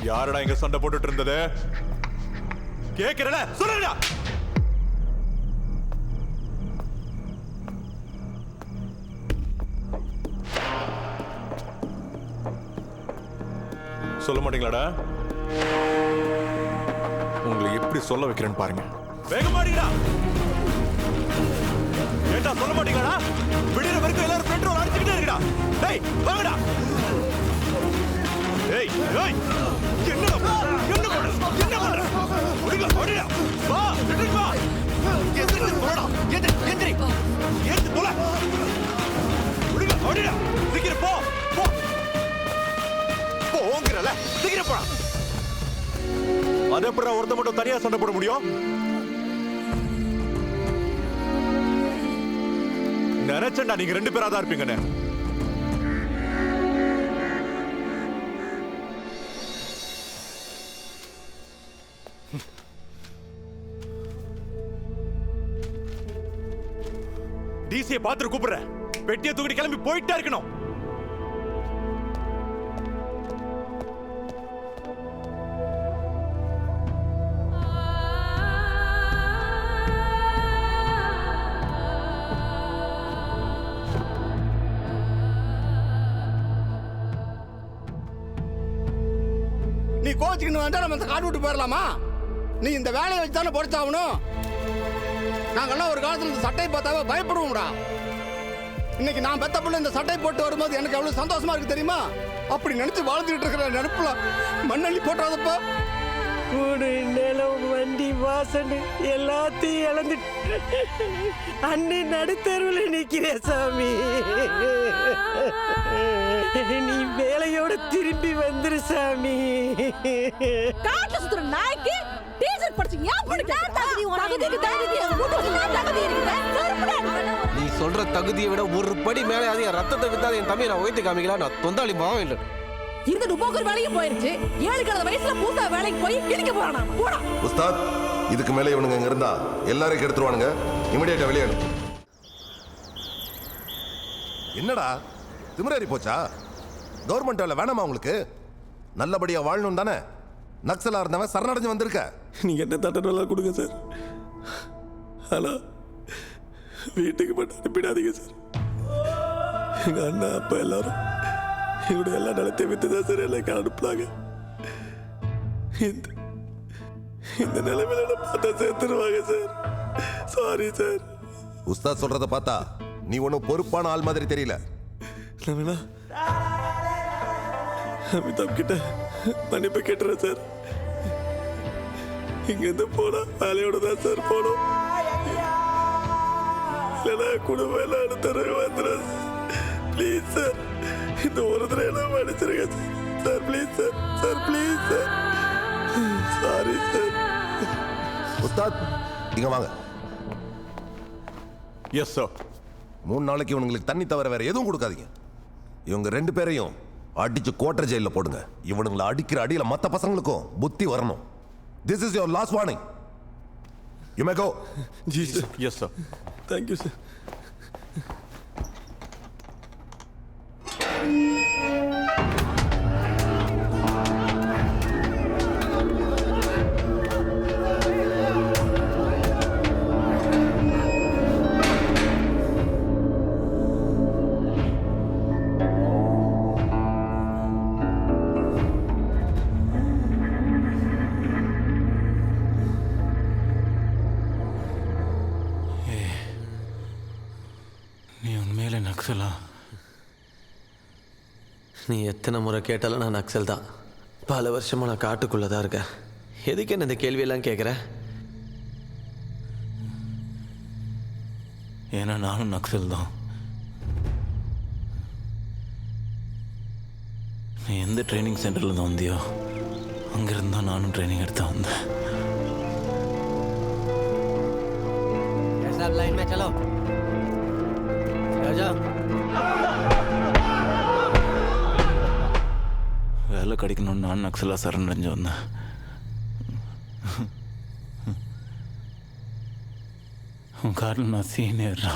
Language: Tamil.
யாரடா இங்க சண்டை போட்டுட்டு இருந்தது? கேக்குறல சொல்லுடா. சொல்ல மாட்டீங்களாடா? உங்களை எப்படி சொல்ல வைக்கிறேன்னு பாருங்க. வேகமாடிடா. ஏண்டா சொல்ல மாட்டீங்களாடா? விடிற வரைக்கும் எல்லாரும் பெட்ரோல் அடிச்சுக்கிட்டே இருக்கடா. டேய் வாங்கடா. டேய் டேய் என்ன பண்ற? ஒழுங்கா ஓடிடா. வா ரிட்டர்ன் வா. எந்திரி போடா. எந்திரி போல. ஒழுங்கா ஓடிடா. சீக்கிரம் போ. போங்கறல. சீக்கிரம் போடா. அது எப்பறம் ஒருத்த மட்டும் தனியா சண்டை போட முடியும்? நினைச்சேன்டா நீங்க 2 பேரா தான் இருப்பீங்கன்னு. டிசியை பார்த்துட்டு கூப்பிடுற. பெட்டியை தூக்கிட்டு கிளம்பி போயிட்டே இருக்கணும். நீ கோச்சிக்கணும் வேண்டாம், நம்ம இந்த காடு விட்டு போயிடலாமா? நீ இந்த வேலையை வச்சு தானே பொறுத்தாகணும். நாங்கெல்லாம் ஒரு காலத்தில் இந்த சட்டையை பார்த்தாவே பயப்படுவோம்டா. இன்னைக்கு நான் பெத்த பிள்ளை இந்த சட்டை போட்டு வரும்போது எனக்கு எவ்வளவு சந்தோஷமா இருக்கு தெரியுமா? அப்படி நினைச்சு வாழ்ந்துட்டு இருக்கிற நெருப்புல மண்ணள்ளி போட்டாதப்பா. கூடு நிலம் வண்டி வாசல் எல்லாத்தையும் இழந்துட்டு அண்ணி நடுத்தருவில் நிக்கிற சாமி. நீ வேலையோட திரும்பி வந்துரு சாமி. காட்டு சுத்துற நாய்க்கு டீசல் படிச்சு ஏன் படிக்க நீ சொல்ற தகுதியை விட ஒரு படி மேலே அது என் ரத்தத்தை வித்தாது என் தம்பியை நான் உயர்த்தி காமிக்கலாம். நான் தொந்தாளி பாவம் இல்லை. இந்த டுபோக்கர் வேலைக்கு போயிருச்சு. 7 கிழமை வயசுல பூசா வேலைக்கு போய் இடிக்க போறானா? போடா உஸ்தாத், இதுக்கு மேலே இவனுங்க இங்க இருந்தா எல்லாரையும் கெடுத்துருவானுங்க. இமிடியேட்டா வெளியே. என்னடா திமிரேறி போச்சா? கவர்மெண்ட் வேலை வேணாமா உங்களுக்கு? நல்லபடியா வாழணும் தானே? நக்சலா இருந்தவன் சரணடைஞ்சு வந்திருக்க. நீங்க என்ன தட்டை கொடுங்க சார். ஆனா வீட்டுக்கு மட்டும் அனுப்பிடாதீங்க சார். எங்க அண்ணா அப்பா எல்லாரும் இவனுடைய எல்லா நிலத்தையும் வித்துதான் சார் எல்லாம் அனுப்புனாங்க. இந்த நிலைமையில பார்த்தா சேர்த்துருவாங்க சார். Sorry sir. உஸ்தாத் சொல்றத பார்த்தா நீ ஒன்னும் பொறுப்பான ஆள் மாதிரி தெரியல. அமிதாப் கிட்ட மன்னிப்பு கேட்டுறேன் சார். இங்க இருந்து போனா வேலையோட தான் சார் போனோம். இல்லைன்னா குடும்பம் எல்லாம் அடுத்த வந்துடும். ப்ளீஸ் சார், இந்த ஒரு தடவை எல்லாம் மன்னிச்சிருங்க sir. Please sir. Sir please sir. Sorry sir. Ustad இங்க வாங்க. Yes sir. 3 நாளைக்கு இவனுங்களுக்கு தண்ணி தவிர வேற எதுவும் கொடுக்காதீங்க. இவங்க 2 பேரையும் அடிச்சு கோட்டர் ஜெயில போடுங்க. இவனுங்களை அடிக்கிற அடியில மத்த பசங்களுக்கும் புத்தி வரணும். This is your last warning. You may go. जी sir. Yes sir. Thank you sir. நீ எத்தனை முறை கேட்டாலும் நான் நக்சல் தான். பல வருஷமா நான் காட்டுக்குள்ளே தான் இருக்கேன். எதுக்கு என்ன இந்த கேள்வியெல்லாம் கேட்குற? ஏன்னா நானும் நக்சல் தான். நீ எந்த ட்ரைனிங் சென்டரில் தான் வந்தியோ அங்கிருந்து தான் நானும் ட்ரைனிங் எடுத்து வந்தேன். लाइन में चलो. जाओ. வேலை கிடைக்கணும்னு நான் நக்சலா சரணடைஞ்சு வந்தேன். உன் காரில் நான் சீனியர்ரா.